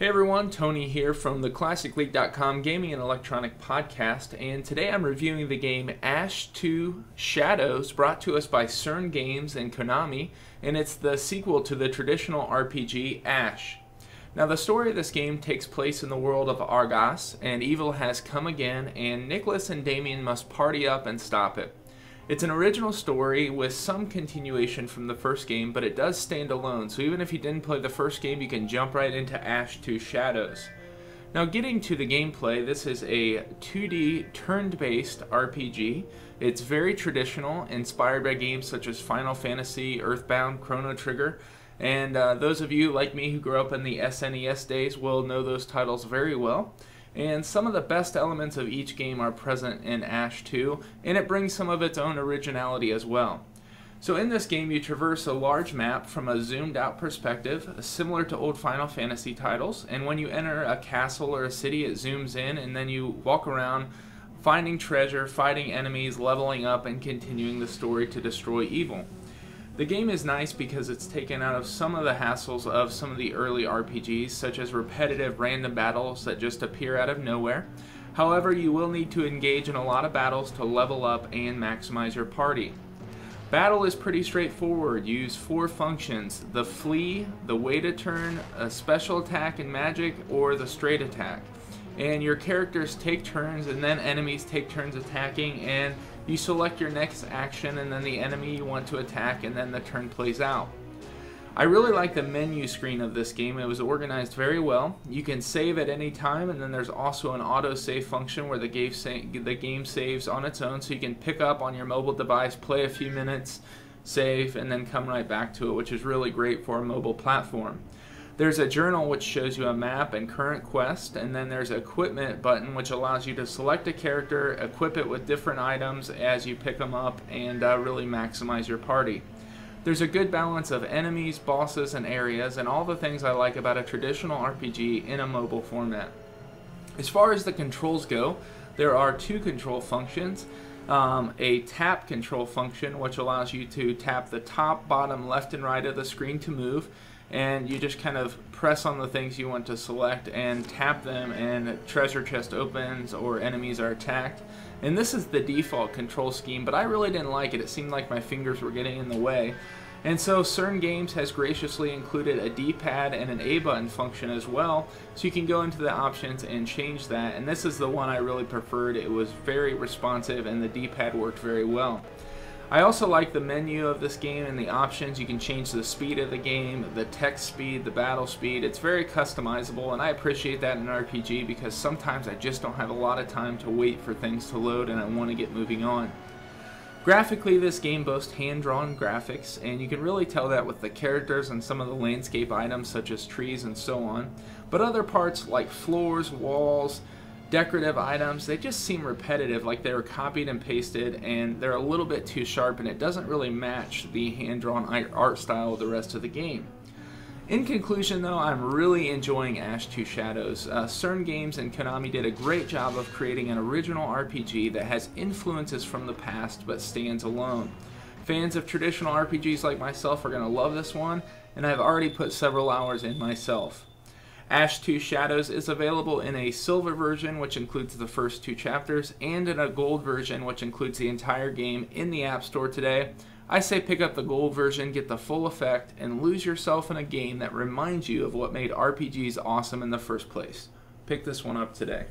Hey everyone, Tony here from the Classically.com Gaming and Electronic Podcast, and today I'm reviewing the game Ash 2 Shadows, brought to us by CERN Games and Konami, and it's the sequel to the traditional RPG Ash. Now the story of this game takes place in the world of Argas, and evil has come again, and Nicholas and Damien must party up and stop it. It's an original story with some continuation from the first game, but it does stand alone, so even if you didn't play the first game, you can jump right into Ash 2 Shadows. Now getting to the gameplay, this is a 2D turn-based RPG. It's very traditional, inspired by games such as Final Fantasy, Earthbound, Chrono Trigger, and those of you like me who grew up in the SNES days will know those titles very well. And some of the best elements of each game are present in Ash 2, and it brings some of its own originality as well. So in this game you traverse a large map from a zoomed out perspective, similar to old Final Fantasy titles, and when you enter a castle or a city it zooms in and then you walk around finding treasure, fighting enemies, leveling up, and continuing the story to destroy evil. The game is nice because it's taken out of some of the hassles of some of the early RPGs, such as repetitive random battles that just appear out of nowhere. However, you will need to engage in a lot of battles to level up and maximize your party. Battle is pretty straightforward. You use 4 functions: the flee, the wait a turn, a special attack and magic, or the straight attack. And your characters take turns, and then enemies take turns attacking, and you select your next action and then the enemy you want to attack, and then the turn plays out. I really like the menu screen of this game. It was organized very well. You can save at any time, and then there's also an auto-save function where the game saves on its own, so you can pick up on your mobile device, play a few minutes, save, and then come right back to it, which is really great for a mobile platform. There's a journal which shows you a map and current quest, and then there's an equipment button which allows you to select a character, equip it with different items as you pick them up, and really maximize your party. There's a good balance of enemies, bosses, and areas, and all the things I like about a traditional RPG in a mobile format. As far as the controls go, there are 2 control functions. A tap control function which allows you to tap the top, bottom, left, and right of the screen to move, and you just kind of press on the things you want to select and tap them, and treasure chest opens or enemies are attacked. And this is the default control scheme, but I really didn't like it. It seemed like my fingers were getting in the way. And so CERN Games has graciously included a D-pad and an A button function as well, so you can go into the options and change that, and this is the one I really preferred. It was very responsive and the D-pad worked very well. I also like the menu of this game and the options. You can change the speed of the game, the text speed, the battle speed. It's very customizable, and I appreciate that in an RPG because sometimes I just don't have a lot of time to wait for things to load and I want to get moving on. Graphically, this game boasts hand-drawn graphics, and you can really tell that with the characters and some of the landscape items such as trees and so on. But other parts like floors, walls, decorative items, they just seem repetitive, like they were copied and pasted, and they're a little bit too sharp, and it doesn't really match the hand-drawn art style of the rest of the game. In conclusion though, I'm really enjoying Ash 2 Shadows. CERN Games and Konami did a great job of creating an original RPG that has influences from the past but stands alone. Fans of traditional RPGs like myself are going to love this one, and I've already put several hours in myself. Ash 2 Shadows is available in a silver version, which includes the first 2 chapters, and in a gold version, which includes the entire game, in the App Store today. I say pick up the gold version, get the full effect, and lose yourself in a game that reminds you of what made RPGs awesome in the first place. Pick this one up today.